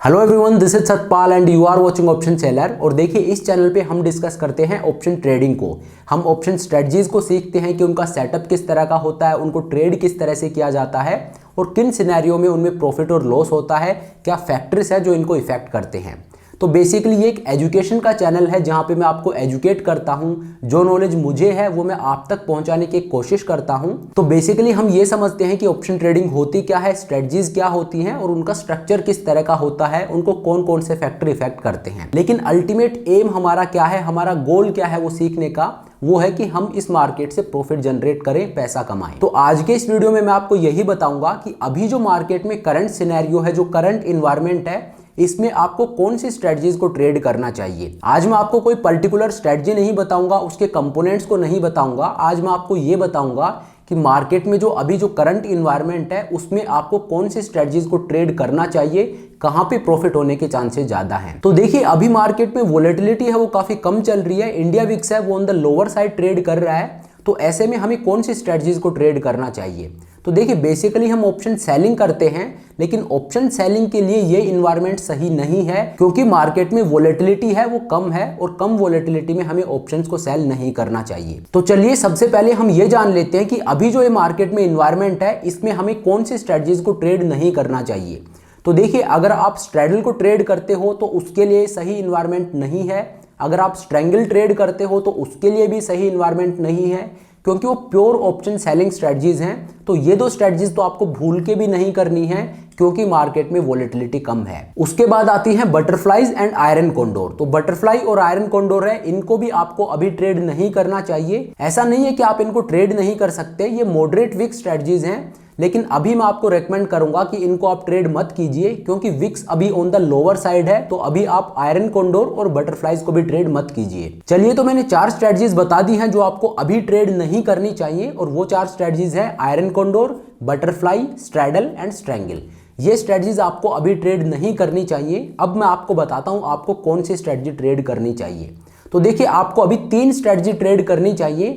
Hello everyone, this is Satpal and you are watching option seller. और देखिए, इस channel पे हम डिस्कस करते हैं ऑप्शन ट्रेडिंग को। हम ऑप्शन स्ट्रेटजीज को सीखते हैं कि उनका सेटअप किस तरह का होता है, उनको ट्रेड किस तरह से किया जाता है और किन सिनेरियो में उनमें प्रॉफिट और लॉस होता है, क्या फैक्टर्स है जो इनको इफेक्ट करते हैं। तो बेसिकली ये एक एजुकेशन का चैनल है जहाँ पे मैं आपको एजुकेट करता हूँ। जो नॉलेज मुझे है वो मैं आप तक पहुँचाने की कोशिश करता हूँ। तो बेसिकली हम ये समझते हैं कि ऑप्शन ट्रेडिंग होती क्या है, स्ट्रेटजीज क्या होती हैं और उनका स्ट्रक्चर किस तरह का होता है, उनको कौन कौन से फैक्टर इफेक्ट करते हैं। लेकिन अल्टीमेट एम हमारा क्या है, हमारा गोल क्या है वो सीखने का, वो है कि हम इस मार्केट से प्रॉफिट जनरेट करें, पैसा कमाएं। तो आज के इस वीडियो में मैं आपको यही बताऊंगा कि अभी जो मार्केट में करंट सिनेरियो है, जो करंट इन्वायरमेंट है, इसमें आपको कौन सी स्ट्रेटजीज को ट्रेड करना चाहिए। आज मैं आपको कोई पर्टिकुलर स्ट्रेटजी नहीं बताऊंगा, उसके कंपोनेंट्स को नहीं बताऊंगा। आज मैं आपको ये बताऊंगा कि मार्केट में जो अभी जो करंट इन्वायरमेंट है उसमें आपको कौन सी स्ट्रेटजीज को ट्रेड करना चाहिए, कहां पे प्रॉफिट होने के चांसेस ज्यादा हैं। तो देखिए, अभी मार्केट में वोलेटिलिटी है वो काफी कम चल रही है। इंडिया विक्स है वो on the lower side trade कर रहा है। तो ऐसे में हमें कौन सी स्ट्रेटजीज को ट्रेड करना चाहिए। तो देखिए, बेसिकली हम ऑप्शन सेलिंग करते हैं, लेकिन ऑप्शन सेलिंग के लिए ये इन्वायरमेंट सही नहीं है, क्योंकि मार्केट में वोलेटिलिटी है वो कम है और कम वोलेटिलिटी में हमें ऑप्शंस को सेल नहीं करना चाहिए। तो चलिए, सबसे पहले हम ये जान लेते हैं कि अभी जो ये मार्केट में इन्वायरमेंट है इसमें हमें कौन सी स्ट्रेटजीज को ट्रेड नहीं करना चाहिए। तो देखिए, अगर आप स्ट्रैडल को ट्रेड करते हो तो उसके लिए सही इन्वायरमेंट नहीं है। अगर आप स्ट्रैंगल ट्रेड करते हो तो उसके लिए भी सही इन्वायरमेंट नहीं है, क्योंकि वो प्योर ऑप्शन सेलिंग स्ट्रेटजीज हैं। तो ये दो स्ट्रेटजीज तो आपको भूल के भी नहीं करनी है, क्योंकि मार्केट में वोलेटिलिटी कम है। उसके बाद आती है बटरफ्लाईज एंड आयरन कोंडोर। तो बटरफ्लाई और आयरन कोंडोर है, इनको भी आपको अभी ट्रेड नहीं करना चाहिए। ऐसा नहीं है कि आप इनको ट्रेड नहीं कर सकते, ये मॉडरेट विक स्ट्रेटजीज हैं, लेकिन अभी मैं आपको रेकमेंड करूंगा कि इनको आप ट्रेड मत कीजिए, क्योंकि विक्स अभी ऑन द लोअर साइड है। तो अभी आप आयरन कोंडोर और बटरफ्लाईज को भी ट्रेड मत कीजिए। चलिए, तो मैंने 4 स्ट्रेटजीज बता दी हैं जो आपको अभी ट्रेड नहीं करनी चाहिए, और वो 4 स्ट्रेटजीज है iron Condor, butterfly, straddle and strangle. ये स्ट्रेटजीज आपको अभी ट्रेड नहीं करनी चाहिए। अब मैं आपको बताता हूं आपको कौन सी स्ट्रेटजी ट्रेड करनी चाहिए। तो देखिए, आपको अभी 3 स्ट्रेटजी ट्रेड करनी चाहिए।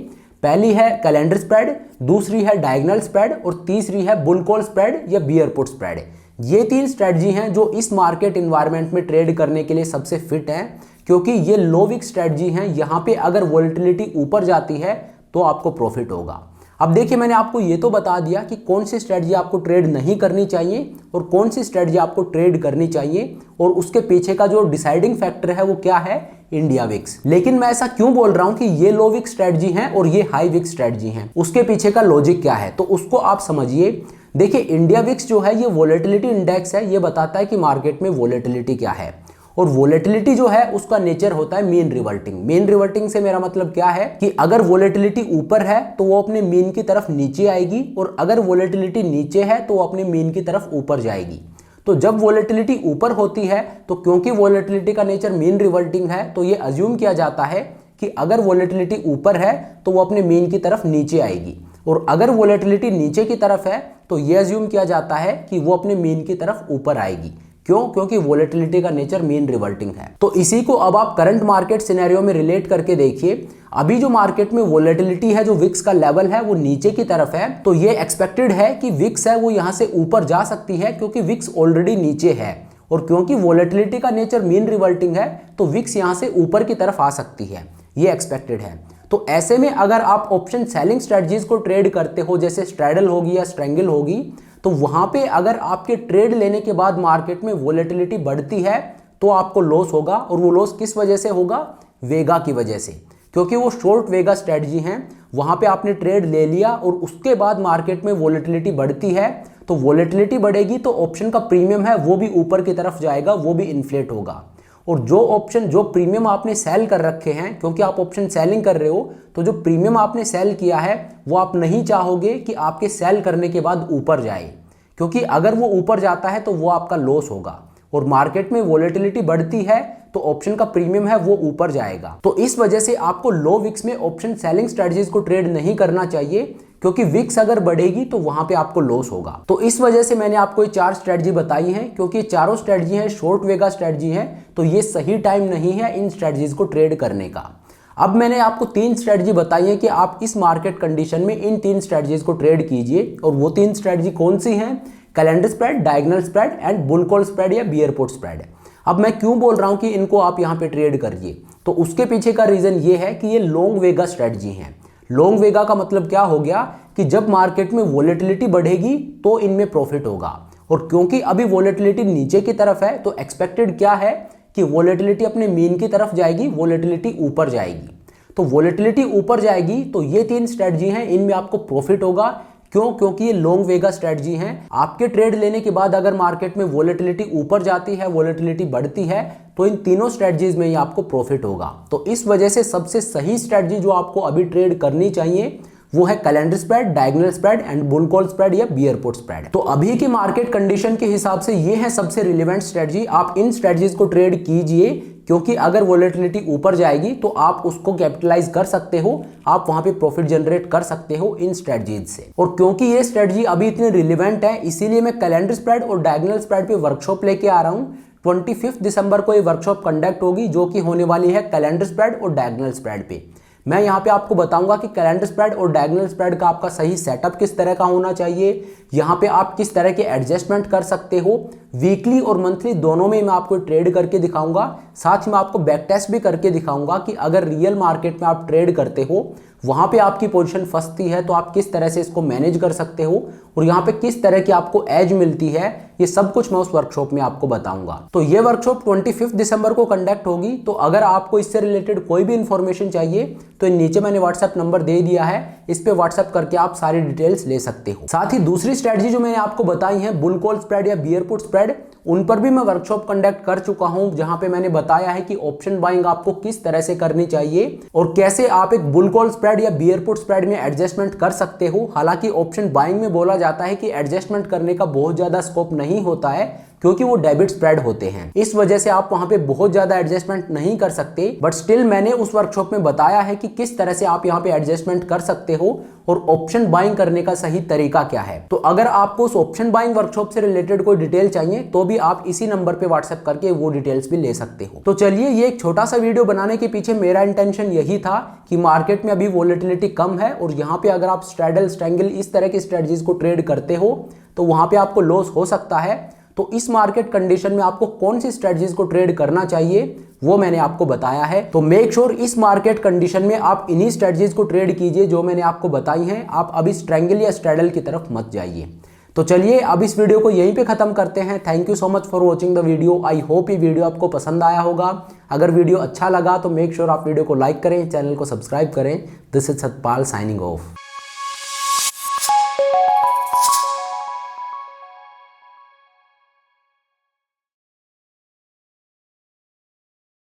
पहली है कैलेंडर स्प्रेड, दूसरी है डायगोनल स्प्रेड और तीसरी है बुल कॉल स्प्रेड या बियर पुट स्प्रेड। ये 3 स्ट्रेटजी हैं जो इस मार्केट इन्वायरमेंट में ट्रेड करने के लिए सबसे फिट हैं, क्योंकि ये लो विक स्ट्रेटजी हैं। यहाँ पे अगर वोलेटिलिटी ऊपर जाती है तो आपको प्रॉफिट होगा। अब देखिए, मैंने आपको ये तो बता दिया कि कौन सी स्ट्रेटजी आपको ट्रेड नहीं करनी चाहिए और कौन सी स्ट्रेटजी आपको ट्रेड करनी चाहिए, और उसके पीछे का जो डिसाइडिंग फैक्टर है वो क्या है, इंडिया विक्स। लेकिन मैं ऐसा क्यों बोल रहा हूं कि ये लो विक स्ट्रेटजी हैं और ये हाई विक स्ट्रेटजी हैं, उसके पीछे का लॉजिक क्या है, तो उसको आप समझिए। देखिए, इंडिया विक्स जो है ये वोलेटिलिटी इंडेक्स है, ये बताता है कि मार्केट में वोलेटिलिटी क्या है। और वोलेटिलिटी जो है उसका नेचर होता है मीन रिवर्टिंग। मीन रिवर्टिंग से मेरा मतलब क्या है कि अगर वोलेटिलिटी ऊपर है तो वो अपने मीन की तरफ नीचे आएगी, और अगर वोलेटिलिटी नीचे है तो वो अपने मीन की तरफ ऊपर जाएगी। तो जब वोलेटिलिटी ऊपर होती है, तो क्योंकि वोलेटिलिटी का नेचर मीन रिवर्टिंग है, तो ये अज्यूम किया जाता है कि अगर वोलेटिलिटी ऊपर है तो वो अपने मीन की तरफ नीचे आएगी, और अगर वोलेटिलिटी नीचे की तरफ है तो ये अज्यूम किया जाता है कि वो अपने मीन की तरफ ऊपर आएगी। क्यों? क्योंकि वोलेटिलिटी का नेचर मीन रिवर्टिंग है। तो इसी को अब आप करंट मार्केट सिनेरियो में रिलेट करके देखिए। अभी जो मार्केट में वोलेटिलिटी है, जो विक्स का लेवल है वो नीचे की तरफ है, तो ये एक्सपेक्टेड है कि विक्स है वो यहां से ऊपर जा सकती है, क्योंकि विक्स ऑलरेडी नीचे है, और क्योंकि वोलेटिलिटी का नेचर मीन रिवर्टिंग है तो विक्स यहां से ऊपर की तरफ आ सकती है, ये एक्सपेक्टेड है। तो ऐसे में अगर आप ऑप्शन सेलिंग स्ट्रेटजीज को ट्रेड करते हो, जैसे स्ट्रैडल होगी या स्ट्रैंगल होगी, तो वहां पे अगर आपके ट्रेड लेने के बाद मार्केट में वोलेटिलिटी बढ़ती है तो आपको लॉस होगा। और वो लॉस किस वजह से होगा? वेगा की वजह से, क्योंकि वो शॉर्ट वेगा स्ट्रेटजी हैं। वहां पे आपने ट्रेड ले लिया और उसके बाद मार्केट में वोलेटिलिटी बढ़ती है, तो वोलेटिलिटी बढ़ेगी तो ऑप्शन का प्रीमियम है वो भी ऊपर की तरफ जाएगा, वो भी इन्फ्लेट होगा। और जो ऑप्शन, जो प्रीमियम आपने सेल कर रखे हैं, क्योंकि आप ऑप्शन सेलिंग कर रहे हो, तो जो प्रीमियम आपने सेल किया है वो आप नहीं चाहोगे कि आपके सेल करने के बाद ऊपर जाए, क्योंकि अगर वो ऊपर जाता है तो वो आपका लॉस होगा। और मार्केट में वोलेटिलिटी बढ़ती है तो ऑप्शन का प्रीमियम है वो ऊपर जाएगा। तो इस वजह से आपको लो विक्स में ऑप्शन सेलिंग स्ट्रेटजीज को ट्रेड नहीं करना चाहिए, क्योंकि विक्स अगर बढ़ेगी तो वहां पे आपको लॉस होगा। तो इस वजह से मैंने आपको ये 4 स्ट्रेटजी बताई हैं, क्योंकि चारों स्ट्रेटजी हैं शॉर्ट वेगा स्ट्रेटजी हैं, तो ये सही टाइम नहीं है इन स्ट्रेटजीज को ट्रेड करने का। अब मैंने आपको 3 स्ट्रेटजी बताई है कि आप इस मार्केट कंडीशन में इन 3 स्ट्रेटजीज को ट्रेड कीजिए। और वो 3 स्ट्रेटजी कौन सी हैं? Calendar spread, diagonal spread and bull call spread या बियर पुट स्प्रेड। अब मैं क्यों बोल रहा हूं कि इनको आप यहां पे ट्रेड करिए, तो उसके पीछे का रीजन ये है कि ये लॉन्ग वेगा स्ट्रेटजी है। लॉन्ग वेगा का मतलब क्या हो गया कि जब मार्केट में वोलेटिलिटी बढ़ेगी तो इनमें प्रॉफिट होगा, और क्योंकि अभी वोलेटिलिटी नीचे की तरफ है तो एक्सपेक्टेड क्या है कि वोलेटिलिटी अपने मीन की तरफ जाएगी, वोलेटिलिटी ऊपर जाएगी। तो वोलेटिलिटी ऊपर जाएगी तो ये 3 स्ट्रेटजी हैं, इनमें आपको प्रॉफिट होगा। क्यों? क्योंकि ये लॉन्ग वेगा स्ट्रेटजी हैं। आपके ट्रेड लेने के बाद अगर मार्केट में वोलेटिलिटी ऊपर जाती है, वोलेटिलिटी बढ़ती है, तो इन तीनों स्ट्रेटजीज में ही आपको प्रॉफिट होगा। तो इस वजह से सबसे सही स्ट्रेटजी जो आपको अभी ट्रेड करनी चाहिए वो है calendar spread, diagonal spread and bull call spread या बियर पुट स्प्रेड। तो अभी की मार्केट कंडीशन के हिसाब से ये है सबसे रिलेवेंट स्ट्रेटजी। आप इन स्ट्रेटजीज को ट्रेड कीजिए, क्योंकि अगर वोलेटिलिटी ऊपर जाएगी तो आप उसको कैपिटलाइज कर सकते हो, आप वहां पे प्रॉफिट जनरेट कर सकते हो इन स्ट्रेटजीज से। और क्योंकि ये स्ट्रेटजी अभी इतनी रिलेवेंट है, इसीलिए मैं कैलेंडर स्प्रेड और डायगोनल स्प्रेड पे वर्कशॉप लेके आ रहा हूं। 25 दिसंबर को ये वर्कशॉप कंडक्ट होगी, जो कि होने वाली है कैलेंडर स्प्रेड और डायगोनल स्प्रेड पे। मैं यहाँ पे आपको बताऊंगा कि कैलेंडर स्प्रेड और डायगोनल स्प्रेड का आपका सही सेटअप किस तरह का होना चाहिए, यहाँ पे आप किस तरह के एडजस्टमेंट कर सकते हो। वीकली और मंथली दोनों में मैं आपको ट्रेड करके दिखाऊंगा, साथ ही मैं आपको बैक टेस्ट भी करके दिखाऊंगा कि अगर रियल मार्केट में आप ट्रेड करते हो, वहां पे आपकी पोजीशन फंसती है, तो आप किस तरह से इसको मैनेज कर सकते हो और यहाँ पे किस तरह की आपको एज मिलती है। ये सब कुछ मैं उस वर्कशॉप में आपको बताऊंगा। तो ये वर्कशॉप 25 दिसंबर को कंडक्ट होगी। तो अगर आपको इससे रिलेटेड कोई भी इंफॉर्मेशन चाहिए तो नीचे मैंने व्हाट्सएप नंबर दे दिया है, इस पे व्हाट्सएप करके आप सारी डिटेल्स ले सकते हो। साथ ही दूसरी स्ट्रेटजी जो मैंने आपको बताई है बुल कॉल स्प्रेड या बियर पुट स्प्रेड, उन पर भी मैं वर्कशॉप कंडक्ट कर चुका हूं, जहां पे मैंने बताया है कि ऑप्शन बाइंग आपको किस तरह से करनी चाहिए और कैसे आप एक बुल कॉल स्प्रेड या बियर पुट स्प्रेड में एडजस्टमेंट कर सकते हो। हालांकि ऑप्शन बाइंग में बोला जाता है कि एडजस्टमेंट करने का बहुत ज्यादा स्कोप नहीं होता है, क्योंकि वो डेबिट स्प्रेड होते हैं, इस वजह से आप वहां पे बहुत ज्यादा एडजस्टमेंट नहीं कर सकते। बट स्टिल मैंने उस वर्कशॉप में बताया है कि किस तरह से आप यहाँ पे एडजस्टमेंट कर सकते हो और ऑप्शन बाइंग करने का सही तरीका क्या है। तो अगर आपको उस ऑप्शन बाइंग वर्कशॉप से रिलेटेड कोई डिटेल चाहिए तो भी आप इसी नंबर पे व्हाट्सएप करके वो डिटेल्स भी ले सकते हो। तो चलिए, ये एक छोटा सा वीडियो बनाने के पीछे मेरा इंटेंशन यही था कि मार्केट में अभी वोलेटिलिटी कम है और यहाँ पे अगर आप स्ट्रैडल, स्ट्रैंगल इस तरह की स्ट्रेटजीज को ट्रेड करते हो तो वहां पे आपको लॉस हो सकता है। तो इस मार्केट कंडीशन में आपको कौन सी स्ट्रेटजीज को ट्रेड करना चाहिए वो मैंने आपको बताया है। तो मेक श्योर इस मार्केट कंडीशन में आप इन्हीं स्ट्रेटजीज को ट्रेड कीजिए जो मैंने आपको बताई हैं। आप अभी स्ट्रैंगल या स्ट्रैडल की तरफ मत जाइए। तो चलिए, अब इस वीडियो को यहीं पे खत्म करते हैं। Thank you so much for watching the video. I hope ये वीडियो आपको पसंद आया होगा। अगर वीडियो अच्छा लगा तो मेक श्योर आप वीडियो को लाइक करें, चैनल को सब्सक्राइब करें। This is Satpal signing off.